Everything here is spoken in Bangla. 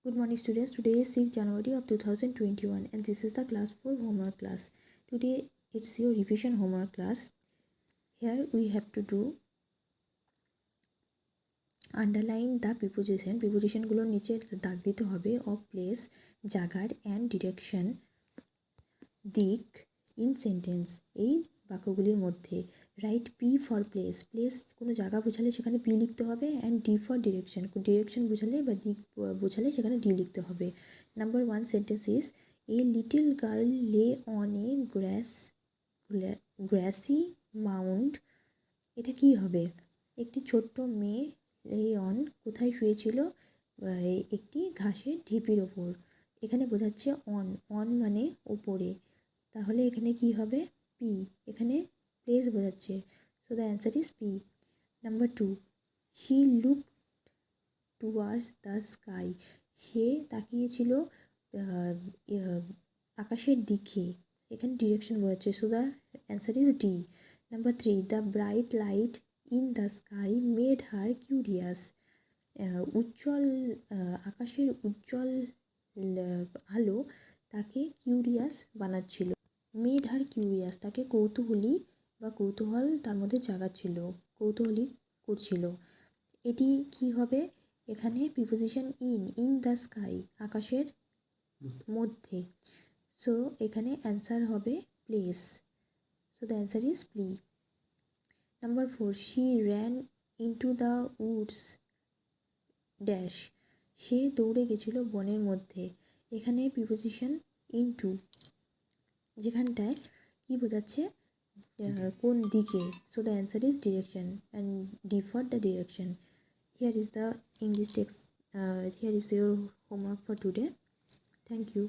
Good morning students. Today is 6th January of 2021 and this is the class 4 homework class. Today it's your revision homework class. Here we have to do underline the preposition. প্রিপোজিশনগুলোর নিচে দাগ দিতে হবে of place, জাগার and direction, দিক in sentence. এই বাক্যগুলির মধ্যে right P for place, place কোনো জায়গা বোঝালে সেখানে পি লিখতে হবে, and D for direction, direction বোঝালে বা দিক বোঝালে সেখানে ডি লিখতে হবে। Number 1 sentence is a little girl lay on a grassy mound. এটা কি হবে? একটি ছোট্ট মেয়ে লে অন কোথায় শুয়েছিল? একটি ঘাসের ঢিপির ওপর। এখানে বোঝাচ্ছে অন, অন মানে ওপরে, তাহলে এখানে কি হবে? পি। এখানে প্লেস বোঝাচ্ছে, so the answer is P. Number 2 she look towards the sky. সে তাকিয়েছিল আকাশের দিকে, এখানে ডিরেকশন বোঝাচ্ছে, so the answer is D. Number 3 the bright light in the sky made her curious. উজ্জ্বল আকাশের উজ্জ্বল আলো তাকে কিউরিয়াস বানাচ্ছিল। মেড হার কিউরিয়াস, তাকে কৌতূহলী বা কৌতূহল তার মধ্যে জাগাচ্ছিল, কৌতূহলী করছিল। এটি কি হবে? এখানে প্রিপোজিশন ইন দ্য স্কাই, আকাশের মধ্যে, সো এখানে অ্যান্সার হবে place, so the answer is plea. Number 4 she ran into the woods dash. সে দৌড়ে গেছিল বনের মধ্যে। এখানে প্রিপোজিশন ইনটু, যেখানটায় কি বোঝাচ্ছে? কোন দিকে, so the answer is direction and D for the direction. Here is the English text, here is your homework for today. Thank you.